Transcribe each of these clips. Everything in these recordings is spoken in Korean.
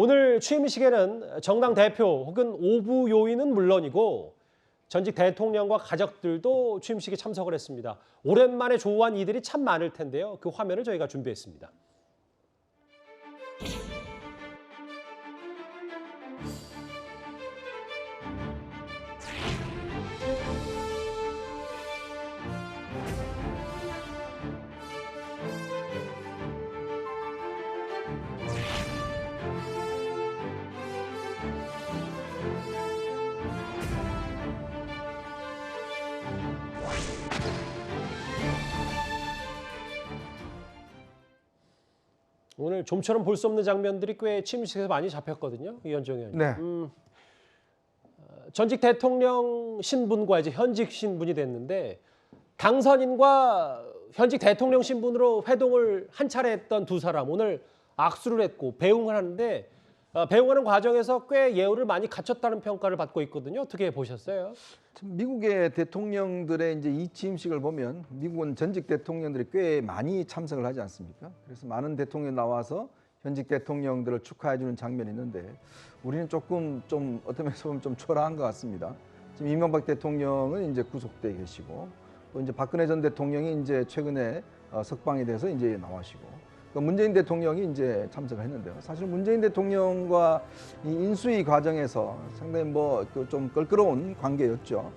오늘 취임식에는 정당 대표 혹은 오부 요인은 물론이고 전직 대통령과 가족들도 취임식에 참석을 했습니다. 오랜만에 조우한 이들이 참 많을 텐데요. 그 화면을 저희가 준비했습니다. 오늘 좀처럼 볼 수 없는 장면들이 꽤 취임식에서 많이 잡혔거든요. 이현정 의원님. 네. 전직 대통령 신분과 이제 현직 신분이 됐는데 당선인과 현직 대통령 신분으로 회동을 한 차례 했던 두 사람 오늘 악수를 했고 배웅을 하는데 배웅하는 과정에서 꽤 예우를 많이 갖췄다는 평가를 받고 있거든요. 어떻게 보셨어요? 참 미국의 대통령들의 이제 이 취임식을 보면 미국은 전직 대통령들이 꽤 많이 참석을 하지 않습니까? 그래서 많은 대통령이 나와서 현직 대통령들을 축하해주는 장면이 있는데 우리는 조금 좀 어떤 면에서 보면 좀 초라한 것 같습니다. 지금 이명박 대통령은 이제 구속돼 계시고 또 이제 박근혜 전 대통령이 이제 최근에 석방이 돼서 이제 나와시고. 문재인 대통령이 이제 참석을 했는데요. 사실 문재인 대통령과 이 인수위 과정에서 상당히 뭐 좀 껄끄러운 관계였죠.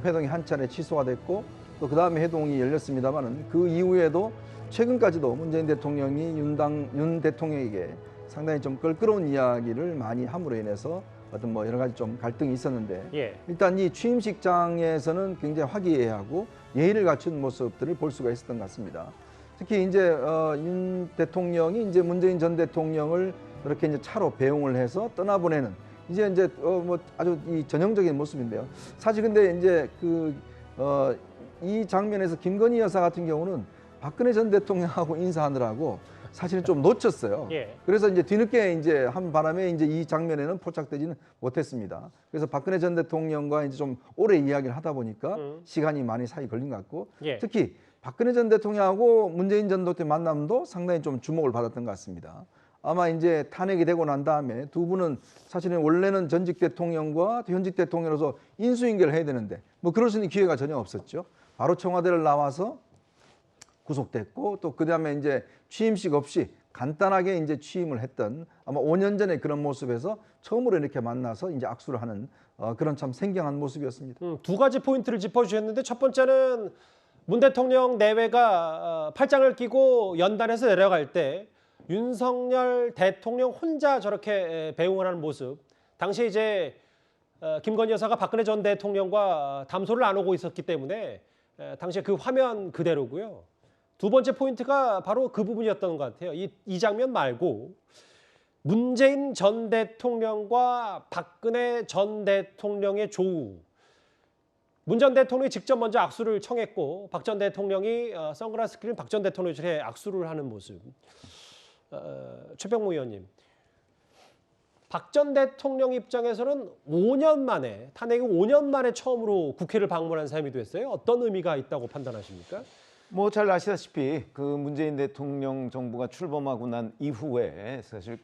회동이 한 차례 취소가 됐고 또 그 다음에 회동이 열렸습니다만은 그 이후에도 최근까지도 문재인 대통령이 윤 대통령에게 상당히 좀 껄끄러운 이야기를 많이 함으로 인해서 어떤 뭐 여러 가지 좀 갈등이 있었는데 일단 이 취임식장에서는 굉장히 화기애애하고 예의를 갖춘 모습들을 볼 수가 있었던 것 같습니다. 특히 이제 윤 대통령이 이제 문재인 전 대통령을 이렇게 이제 차로 배웅을 해서 떠나보내는 이제 뭐 아주 이 전형적인 모습인데요. 사실 근데 이제 이 장면에서 김건희 여사 같은 경우는 박근혜 전 대통령하고 인사하느라고 사실은 좀 놓쳤어요. 그래서 이제 뒤늦게 이제 한 바람에 이제 이 장면에는 포착되지는 못했습니다. 그래서 박근혜 전 대통령과 이제 좀 오래 이야기를 하다 보니까 시간이 많이 사이 걸린 것 같고 특히 박근혜 전 대통령하고 문재인 전 대통령 만남도 상당히 좀 주목을 받았던 것 같습니다. 아마 이제 탄핵이 되고 난 다음에 두 분은 사실은 원래는 전직 대통령과 현직 대통령으로서 인수인계를 해야 되는데 뭐 그럴 수 있는 기회가 전혀 없었죠. 바로 청와대를 나와서 구속됐고 또 그다음에 이제 취임식 없이 간단하게 이제 취임을 했던 아마 5년 전에 그런 모습에서 처음으로 이렇게 만나서 이제 악수를 하는 그런 참 생경한 모습이었습니다. 두 가지 포인트를 짚어주셨는데 첫 번째는 문 대통령 내외가 팔짱을 끼고 연단에서 내려갈 때 윤석열 대통령 혼자 저렇게 배웅을 하는 모습. 당시 이제 김건희 여사가 박근혜 전 대통령과 담소를 나누고 있었기 때문에 당시에 그 화면 그대로고요. 두 번째 포인트가 바로 그 부분이었던 것 같아요. 이 장면 말고 문재인 전 대통령과 박근혜 전 대통령의 조우. 문 전 대통령이 직접 먼저 악수를 청했고 박 전 대통령이 선글라스 끼는 박 전 대통령처럼 악수를 하는 모습. 최병무 의원님, 박 전 대통령 입장에서는 5년 만에 탄핵이 5년 만에 처음으로 국회를 방문한 셈이 됐어요. 어떤 의미가 있다고 판단하십니까? 뭐 잘 아시다시피 그 문재인 대통령 정부가 출범하고 난 이후에 사실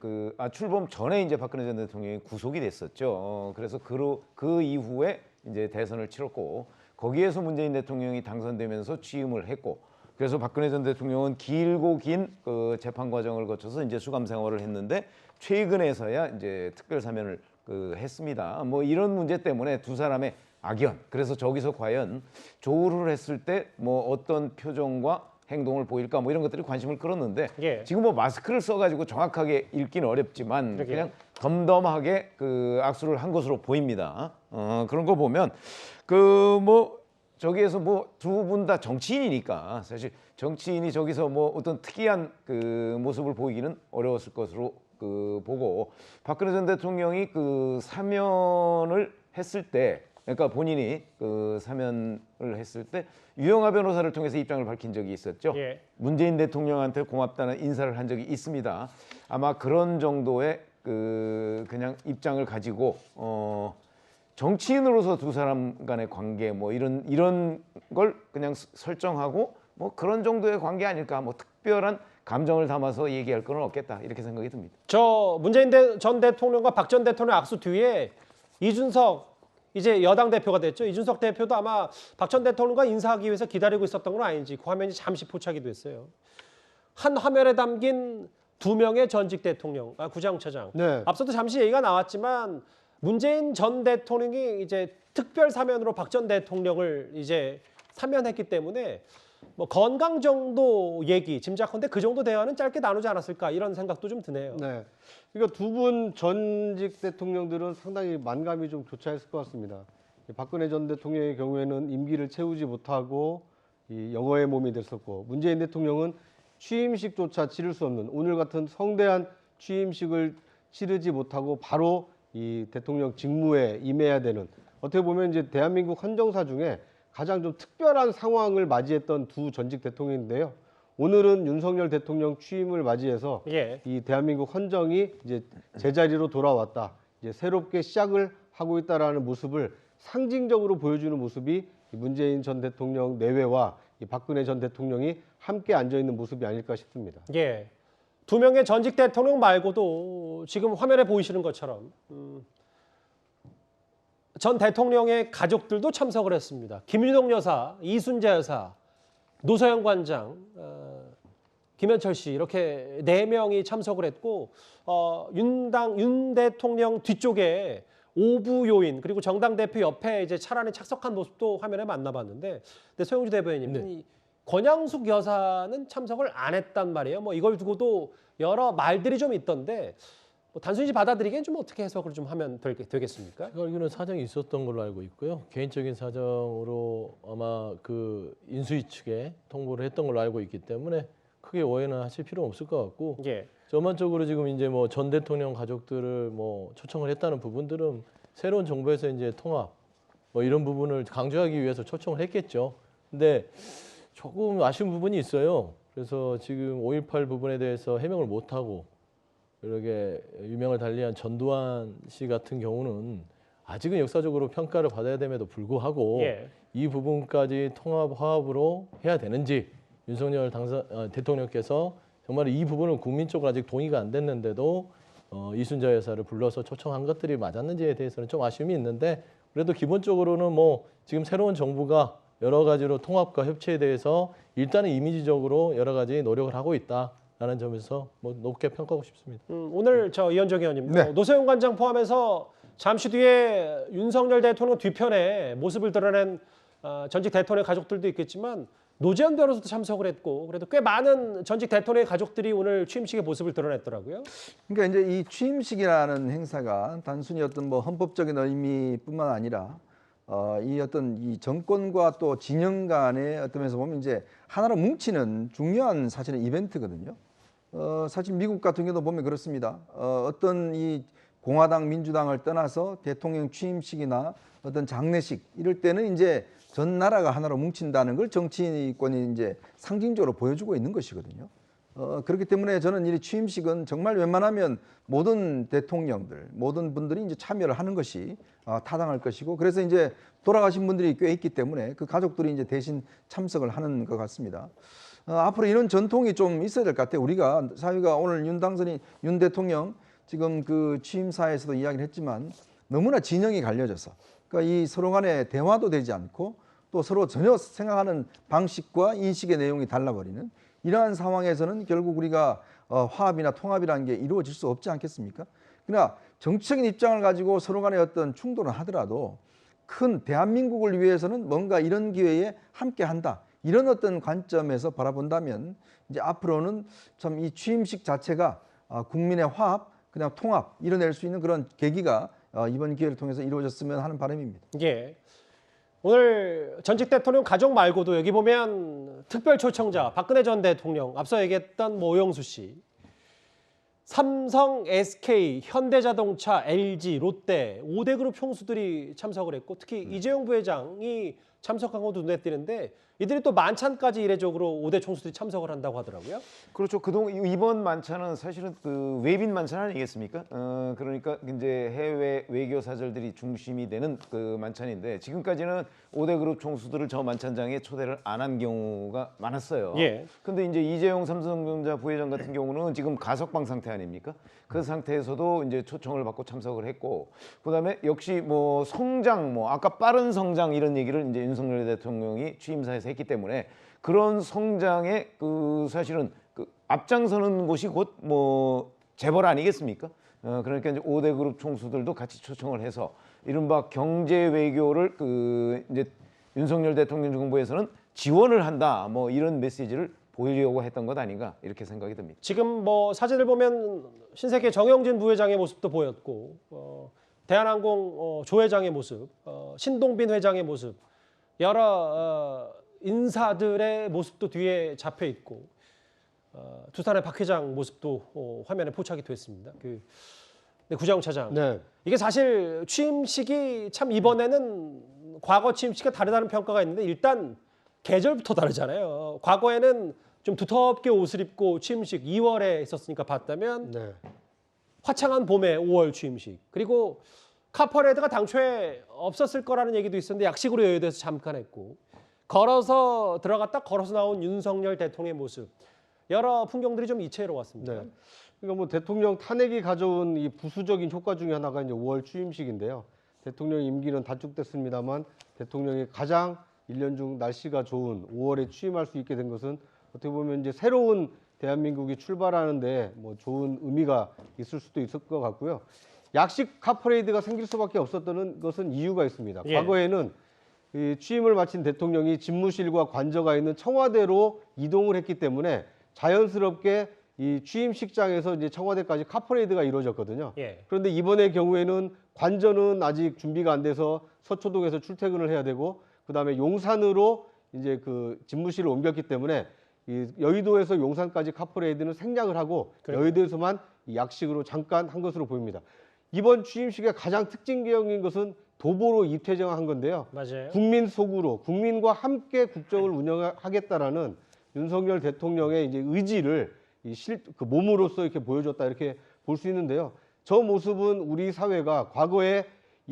출범 전에 이제 박근혜 전 대통령이 구속이 됐었죠. 그래서 그 이후에 이제 대선을 치렀고 거기에서 문재인 대통령이 당선되면서 취임을 했고 그래서 박근혜 전 대통령은 길고 긴 그 재판 과정을 거쳐서 이제 수감 생활을 했는데 최근에서야 이제 특별 사면을 했습니다. 뭐 이런 문제 때문에 두 사람의 악연. 그래서 저기서 과연 조우를 했을 때 뭐 어떤 표정과 행동을 보일까 뭐 이런 것들이 관심을 끌었는데 지금 뭐 마스크를 써가지고 정확하게 읽기는 어렵지만 그냥 덤덤하게 악수를 한 것으로 보입니다. 그런 거 보면 저기에서 뭐 두 분 다 정치인이니까 사실 정치인이 저기서 뭐 어떤 특이한 모습을 보이기는 어려웠을 것으로 보고 박근혜 전 대통령이 사면을 했을 때 그러니까 본인이 사면을 했을 때 유영하 변호사를 통해서 입장을 밝힌 적이 있었죠. 문재인 대통령한테 고맙다는 인사를 한 적이 있습니다. 아마 그런 정도의 그냥 입장을 가지고 정치인으로서 두 사람 간의 관계 뭐 이런 걸 그냥 설정하고 뭐 그런 정도의 관계 아닐까. 뭐 특별한 감정을 담아서 얘기할 건 없겠다 이렇게 생각이 듭니다. 저 문재인 전 대통령과 박 전 대통령 악수 뒤에 이준석 이제 여당 대표가 됐죠. 이준석 대표도 아마 박 전 대통령과 인사하기 위해서 기다리고 있었던 건 아닌지 그 화면이 잠시 포착이 됐어요. 한 화면에 담긴 2명의 전직 대통령, 구장처장. 네. 앞서도 잠시 얘기가 나왔지만 문재인 전 대통령이 이제 특별 사면으로 박 전 대통령을 이제 사면했기 때문에 뭐 건강 정도 얘기 짐작컨대 그 정도 대화는 짧게 나누지 않았을까 이런 생각도 좀 드네요. 네. 그러니까 두 분 전직 대통령들은 상당히 만감이 좀 교차했을 것 같습니다. 박근혜 전 대통령의 경우에는 임기를 채우지 못하고 이 영어의 몸이 됐었고, 문재인 대통령은 취임식조차 치를 수 없는 오늘 같은 성대한 취임식을 치르지 못하고 바로 이 대통령 직무에 임해야 되는, 어떻게 보면 이제 대한민국 헌정사 중에 가장 좀 특별한 상황을 맞이했던 두 전직 대통령인데요. 오늘은 윤석열 대통령 취임을 맞이해서 예. 이 대한민국 헌정이 이제 제자리로 돌아왔다, 이제 새롭게 시작을 하고 있다라는 모습을 상징적으로 보여주는 모습이 이 문재인 전 대통령 내외와 이 박근혜 전 대통령이 함께 앉아 있는 모습이 아닐까 싶습니다. 예. 2명의 전직 대통령 말고도 지금 화면에 보이시는 것처럼 전 대통령의 가족들도 참석을 했습니다. 김윤옥 여사, 이순재 여사, 노소영 관장, 김현철 씨 이렇게 4명이 참석을 했고 윤 대통령 뒤쪽에 오부 요인 그리고 정당 대표 옆에 이제 차란에 착석한 모습도 화면에 만나봤는데, 근데 소영주 대변인님, 이 권양숙 여사는 참석을 안 했단 말이에요. 뭐 이걸 두고도 여러 말들이 좀 있던데 뭐 단순히 받아들이기엔 좀 어떻게 해석을 좀 하면 되겠습니까? 제가 알기로는 사정이 있었던 걸로 알고 있고요. 개인적인 사정으로 아마 그 인수위 측에 통보를 했던 걸로 알고 있기 때문에 크게 오해는 하실 필요 없을 것 같고, 예. 전반적으로 지금 이제 뭐 전 대통령 가족들을 뭐 초청을 했다는 부분들은 새로운 정부에서 이제 통합 뭐 이런 부분을 강조하기 위해서 초청을 했겠죠. 근데 조금 아쉬운 부분이 있어요. 그래서 지금 5.18 부분에 대해서 해명을 못 하고 이렇게 유명을 달리한 전두환 씨 같은 경우는 아직은 역사적으로 평가를 받아야 됨에도 불구하고 예. 이 부분까지 통합 화합으로 해야 되는지 윤석열 대통령께서 정말 이 부분은 국민적으로 아직 동의가 안 됐는데도 이순자 여사를 불러서 초청한 것들이 맞았는지에 대해서는 좀 아쉬움이 있는데, 그래도 기본적으로는 뭐 지금 새로운 정부가 여러 가지로 통합과 협치에 대해서 일단은 이미지적으로 여러 가지 노력을 하고 있다라는 점에서 뭐 높게 평가하고 싶습니다. 오늘 저 이현정 의원님, 네. 노소영 관장 포함해서 잠시 뒤에 윤석열 대통령 뒤편에 모습을 드러낸 전직 대통령 가족들도 있겠지만 노재현 변호사도 참석을 했고, 그래도 꽤 많은 전직 대통령의 가족들이 오늘 취임식의 모습을 드러냈더라고요. 그러니까 이제 이 취임식이라는 행사가 단순히 어떤 뭐 헌법적인 의미뿐만 아니라 이 어떤 이 정권과 또 진영 간의 어떤 면에서 보면 이제 하나로 뭉치는 중요한 사실은 이벤트거든요. 사실 미국 같은 경우도 보면 그렇습니다. 어떤 이 공화당, 민주당을 떠나서 대통령 취임식이나 어떤 장례식 이럴 때는 이제 전 나라가 하나로 뭉친다는 걸 정치권이 이제 상징적으로 보여주고 있는 것이거든요. 그렇기 때문에 저는 이 취임식은 정말 웬만하면 모든 대통령들, 모든 분들이 이제 참여를 하는 것이 타당할 것이고, 그래서 이제 돌아가신 분들이 꽤 있기 때문에 그 가족들이 이제 대신 참석을 하는 것 같습니다. 앞으로 이런 전통이 좀 있어야 될 것 같아요. 우리가 사회가 오늘 윤 대통령 지금 그 취임사에서도 이야기를 했지만 너무나 진영이 갈려져서, 그러니까 이 서로 간에 대화도 되지 않고 또 서로 전혀 생각하는 방식과 인식의 내용이 달라버리는 이러한 상황에서는 결국 우리가 화합이나 통합이라는 게 이루어질 수 없지 않겠습니까? 그러나 정치적인 입장을 가지고 서로 간에 어떤 충돌을 하더라도 큰 대한민국을 위해서는 뭔가 이런 기회에 함께 한다, 이런 어떤 관점에서 바라본다면 이제 앞으로는 참 이 취임식 자체가 국민의 화합, 그냥 통합 이뤄낼 수 있는 그런 계기가 이번 기회를 통해서 이루어졌으면 하는 바람입니다. 예. 오늘 전직 대통령 가족 말고도 여기 보면 특별 초청자 박근혜 전 대통령, 앞서 얘기했던 뭐 오영수 씨, 삼성, SK, 현대자동차, LG, 롯데 5대 그룹 총수들이 참석을 했고, 특히 이재용 부회장이 참석한 것도 눈에 띄는데 이들이 또 만찬까지 이례적으로 5대 총수들이 참석을 한다고 하더라고요. 그렇죠. 이번 만찬은 사실은 그 외빈 만찬 아니겠습니까? 그러니까 이제 해외 외교 사절들이 중심이 되는 그 만찬인데 지금까지는 5대 그룹 총수들을 저 만찬장에 초대를 안 한 경우가 많았어요. 예. 근데 이제 이재용 삼성전자 부회장 같은 경우는 지금 가석방 상태 아닙니까? 그 상태에서도 이제 초청을 받고 참석을 했고, 그다음에 역시 뭐 성장, 뭐 아까 빠른 성장 이런 얘기를 이제 윤석열 대통령이 취임사에서 했기 때문에 그런 성장에 그 사실은 그 앞장서는 곳이 곧 뭐 재벌 아니겠습니까? 그러니까 이제 5대 그룹 총수들도 같이 초청을 해서 이른바 경제 외교를 그 이제 윤석열 대통령 정부에서는 지원을 한다, 뭐 이런 메시지를 보이려고 했던 것 아닌가 이렇게 생각이 듭니다. 지금 뭐 사진을 보면 신세계 정영진 부회장의 모습도 보였고 대한항공 조 회장의 모습, 신동빈 회장의 모습, 여러 인사들의 모습도 뒤에 잡혀 있고 두산의 박 회장 모습도 화면에 포착이 됐습니다. 네, 구자용 차장. 네. 이게 사실 취임식이 참 이번에는 과거 취임식과 다르다는 평가가 있는데 일단 계절부터 다르잖아요. 과거에는 좀 두텁게 옷을 입고 취임식 2월에 있었으니까 봤다면 네. 화창한 봄에 5월 취임식. 그리고 카퍼레이드가 당초에 없었을 거라는 얘기도 있었는데 약식으로 여의도에서 잠깐 했고 걸어서 들어갔다 걸어서 나온 윤석열 대통령의 모습. 여러 풍경들이 좀 이채로웠습니다. 네. 그러니까 뭐 대통령 탄핵이 가져온 이 부수적인 효과 중에 하나가 이제 5월 취임식인데요. 대통령 임기는 단축됐습니다만 대통령이 가장 1년 중 날씨가 좋은 5월에 취임할 수 있게 된 것은 어떻게 보면 이제 새로운 대한민국이 출발하는데 뭐 좋은 의미가 있을 수도 있을 것 같고요. 약식 카퍼레이드가 생길 수밖에 없었던 것은 이유가 있습니다. 예. 과거에는 이 취임을 마친 대통령이 집무실과 관저가 있는 청와대로 이동을 했기 때문에 자연스럽게 이 취임식장에서 이제 청와대까지 카퍼레이드가 이루어졌거든요. 예. 그런데 이번의 경우에는 관저는 아직 준비가 안 돼서 서초동에서 출퇴근을 해야 되고 그다음에 용산으로 이제 그 집무실을 옮겼기 때문에 이 여의도에서 용산까지 카퍼레이드는 생략을 하고 그래요. 여의도에서만 이 약식으로 잠깐 한 것으로 보입니다. 이번 취임식의 가장 특징적인 것은 도보로 입퇴정한 건데요. 맞아요. 국민 속으로 국민과 함께 국정을 운영하겠다라는 윤석열 대통령의 이제 의지를 그 몸으로써 이렇게 보여줬다 이렇게 볼 수 있는데요. 저 모습은 우리 사회가 과거에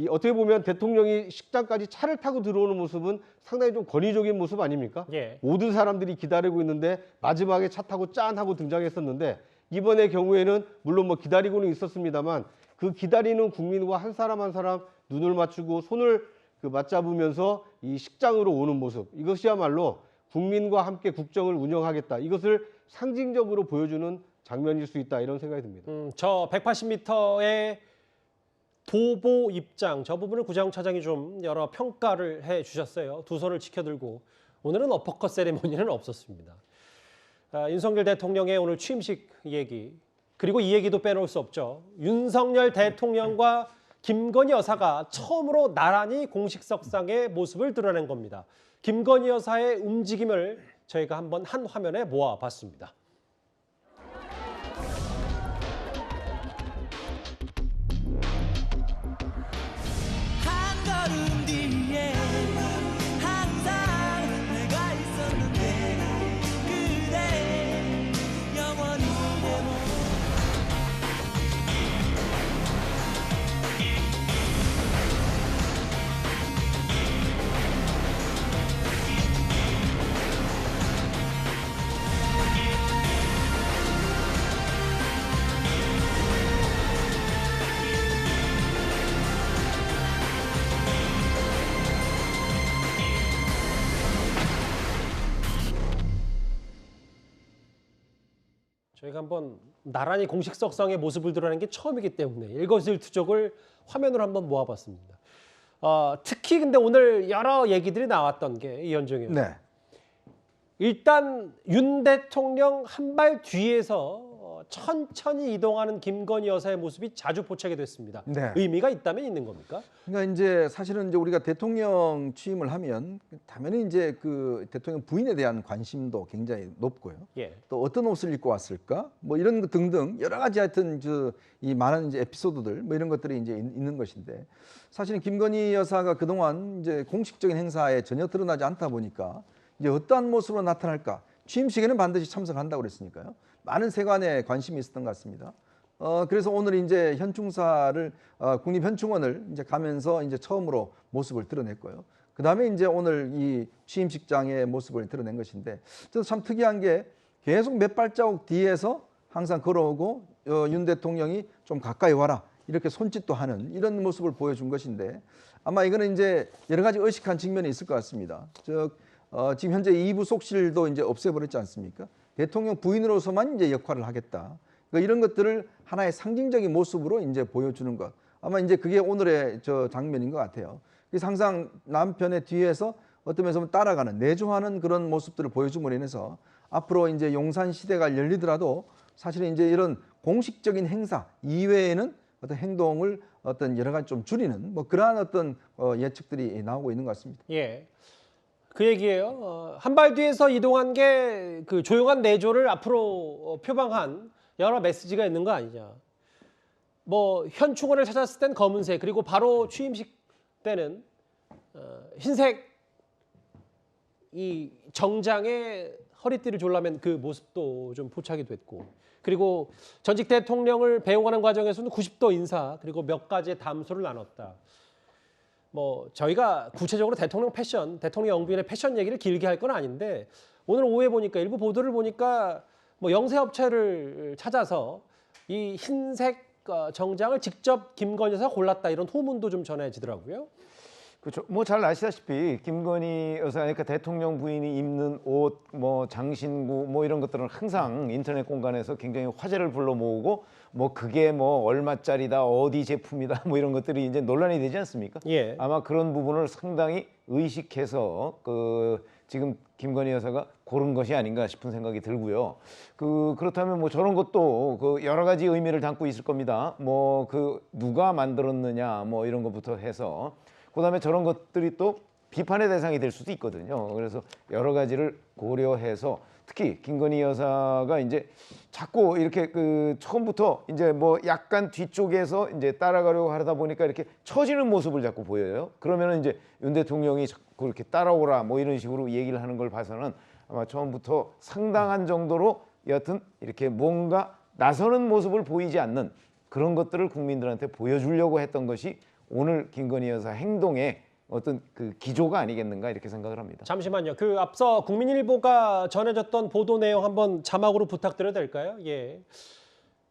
어떻게 보면 대통령이 식장까지 차를 타고 들어오는 모습은 상당히 좀 권위적인 모습 아닙니까? 예. 모든 사람들이 기다리고 있는데 마지막에 차 타고 짠 하고 등장했었는데 이번의 경우에는 물론 뭐 기다리고는 있었습니다만 그 기다리는 국민과 한 사람 한 사람 눈을 맞추고 손을 맞잡으면서 이 식장으로 오는 모습 이것이야말로 국민과 함께 국정을 운영하겠다 이것을 상징적으로 보여주는 장면일 수 있다 이런 생각이 듭니다. 저 180m의 도보 입장 저 부분을 구자용 차장이 좀 여러 평가를 해주셨어요. 두 손을 지켜들고 오늘은 어퍼컷 세레모니는 없었습니다. 윤석열 대통령의 오늘 취임식 얘기 그리고 이 얘기도 빼놓을 수 없죠. 윤석열 대통령과 김건희 여사가 처음으로 나란히 공식석상의 모습을 드러낸 겁니다. 김건희 여사의 움직임을 저희가 한번 한 화면에 모아봤습니다. 한 걸음 뒤에 항상 내가 있었는데 그대 영원히 내 몸 저희가 한번 나란히 공식석상의 모습을 드러낸 게 처음이기 때문에 일거수일투족을 화면으로 한번 모아봤습니다. 특히 근데 오늘 여러 얘기들이 나왔던 게 이현정 의원. 네. 일단 윤 대통령 한 발 뒤에서 천천히 이동하는 김건희 여사의 모습이 자주 포착이 됐습니다. 네. 의미가 있다면 있는 겁니까? 그러니까 이제 사실은 이제 우리가 대통령 취임을 하면 당연히 이제 그 대통령 부인에 대한 관심도 굉장히 높고요. 예. 또 어떤 옷을 입고 왔을까? 뭐 이런 것 등등 여러 가지 하여튼 이 많은 이제 에피소드들 뭐 이런 것들이 이제 있는 것인데 사실은 김건희 여사가 그동안 이제 공식적인 행사에 전혀 드러나지 않다 보니까 이제 어떠한 모습으로 나타날까? 취임식에는 반드시 참석한다고 그랬으니까요. 많은 세관에 관심이 있었던 것 같습니다. 그래서 오늘 이제 현충사를 국립현충원을 이제 가면서 이제 처음으로 모습을 드러냈고요. 그 다음에 이제 오늘 이 취임식장의 모습을 드러낸 것인데 저도 참 특이한 게 계속 몇 발자국 뒤에서 항상 걸어오고 윤 대통령이 좀 가까이 와라 이렇게 손짓도 하는 이런 모습을 보여준 것인데 아마 이거는 이제 여러 가지 의식한 측면이 있을 것 같습니다. 지금 현재 2부 속실도 이제 없애버렸지 않습니까? 대통령 부인으로서만 이제 역할을 하겠다. 그러니까 이런 것들을 하나의 상징적인 모습으로 이제 보여주는 것. 아마 이제 그게 오늘의 장면인 것 같아요. 그래서 항상 남편의 뒤에서 어떤 면에서 따라가는 내조하는 그런 모습들을 보여줌으로 인해서 앞으로 이제 용산 시대가 열리더라도 사실은 이제 이런 공식적인 행사 이외에는 어떤 행동을 어떤 여러 가지 좀 줄이는 뭐 그러한 어떤 예측들이 나오고 있는 것 같습니다. 예. 그 얘기예요. 한 발 뒤에서 이동한 게 그 조용한 내조를 앞으로 표방한 여러 메시지가 있는 거 아니냐. 뭐 현충원을 찾았을 땐 검은색 그리고 바로 취임식 때는 흰색 이 정장에 허리띠를 졸라맨 그 모습도 좀 포착이 됐고 그리고 전직 대통령을 배웅하는 과정에서는 90도 인사 그리고 몇 가지의 담소를 나눴다. 뭐 저희가 구체적으로 대통령 패션, 대통령 영부인의 패션 얘기를 길게 할 건 아닌데 오늘 오후에 보니까 일부 보도를 보니까 뭐 영세업체를 찾아서 이 흰색 정장을 직접 김건희 여사가 골랐다 이런 후문도 좀 전해지더라고요. 그렇죠. 뭐 잘 아시다시피 김건희 여사 그러니까 대통령 부인이 입는 옷, 뭐 장신구 뭐 이런 것들은 항상 인터넷 공간에서 굉장히 화제를 불러 모으고 뭐 그게 뭐 얼마짜리다, 어디 제품이다 뭐 이런 것들이 이제 논란이 되지 않습니까? 예. 아마 그런 부분을 상당히 의식해서 지금 김건희 여사가 고른 것이 아닌가 싶은 생각이 들고요. 그렇다면 뭐 저런 것도 여러 가지 의미를 담고 있을 겁니다. 뭐 누가 만들었느냐 뭐 이런 것부터 해서 그다음에 저런 것들이 또 비판의 대상이 될 수도 있거든요. 그래서 여러 가지를 고려해서 특히 김건희 여사가 이제 자꾸 이렇게 처음부터 이제 뭐 약간 뒤쪽에서 이제 따라가려고 하다 보니까 이렇게 처지는 모습을 자꾸 보여요. 그러면은 이제 윤 대통령이 자꾸 이렇게 따라오라 뭐 이런 식으로 얘기를 하는 걸 봐서는 아마 처음부터 상당한 정도로 여하튼 이렇게 뭔가 나서는 모습을 보이지 않는 그런 것들을 국민들한테 보여주려고 했던 것이 오늘 김건희 여사 행동의 어떤 기조가 아니겠는가 이렇게 생각을 합니다. 잠시만요. 앞서 국민일보가 전해졌던 보도 내용 한번 자막으로 부탁드려도 될까요? 예.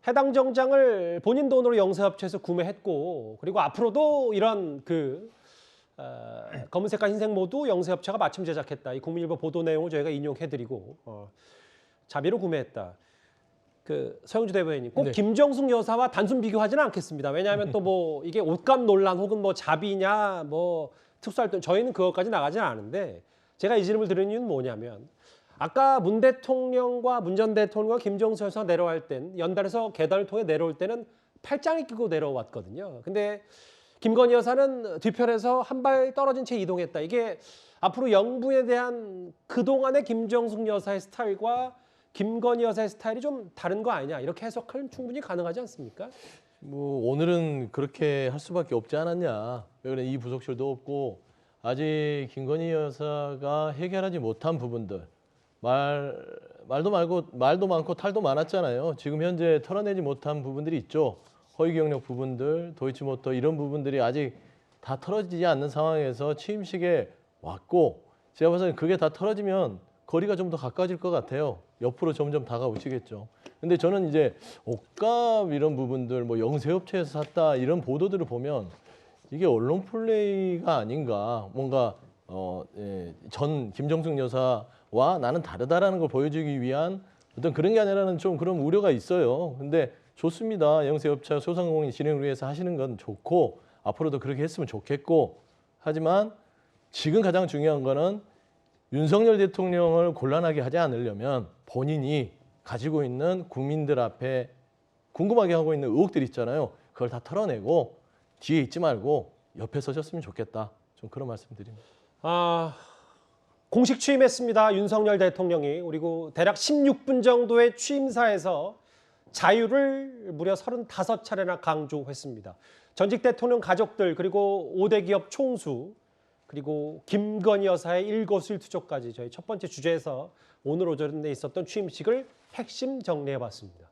해당 정장을 본인 돈으로 영세업체에서 구매했고 그리고 앞으로도 이런 검은색과 흰색 모두 영세업체가 맞춤 제작했다. 이 국민일보 보도 내용을 저희가 인용해드리고 자비로 구매했다. 서영주 대변인님 꼭 네. 김정숙 여사와 단순 비교하지는 않겠습니다. 왜냐하면 또 뭐 이게 옷값 논란 혹은 뭐 자비냐 뭐 특수활동 저희는 그것까지 나가지는 않은데 제가 이 질문을 드리는 이유는 뭐냐면 아까 문 대통령과 문 전 대통령과 김정숙 여사 내려갈 땐 연단에서 계단을 통해 내려올 때는 팔짱을 끼고 내려왔거든요. 근데 김건희 여사는 뒤편에서 한 발 떨어진 채 이동했다. 이게 앞으로 영부에 대한 그동안의 김정숙 여사의 스타일과 김건희 여사의 스타일이 좀 다른 거 아니냐 이렇게 해석하면 충분히 가능하지 않습니까? 뭐 오늘은 그렇게 할 수밖에 없지 않았냐. 왜 그래 이 부속실도 없고 아직 김건희 여사가 해결하지 못한 부분들 말도 많고 탈도 많았잖아요. 지금 현재 털어내지 못한 부분들이 있죠. 허위 경력 부분들, 도이치모터 이런 부분들이 아직 다 털어지지 않는 상황에서 취임식에 왔고 제가 봐서는 그게 다 털어지면 거리가 좀 더 가까워질 것 같아요. 옆으로 점점 다가오시겠죠. 근데 저는 이제 옷값 이런 부분들 뭐 영세업체에서 샀다 이런 보도들을 보면 이게 언론 플레이가 아닌가 뭔가 전 김정숙 여사와 나는 다르다라는 걸 보여주기 위한 어떤 그런 게 아니라는 좀 그런 우려가 있어요. 근데 좋습니다. 영세업체 소상공인 진행을 위해서 하시는 건 좋고 앞으로도 그렇게 했으면 좋겠고 하지만 지금 가장 중요한 거는 윤석열 대통령을 곤란하게 하지 않으려면 본인이 가지고 있는 국민들 앞에 궁금하게 하고 있는 의혹들 있잖아요. 그걸 다 털어내고 뒤에 있지 말고 옆에 서셨으면 좋겠다. 좀 그런 말씀드립니다. 공식 취임했습니다. 윤석열 대통령이. 그리고 대략 16분 정도의 취임사에서 자유를 무려 35차례나 강조했습니다. 전직 대통령 가족들 그리고 5대 기업 총수 그리고 김건희 여사의 일거수일투족까지 저희 첫 번째 주제에서 오늘 오전에 있었던 취임식을 핵심 정리해봤습니다.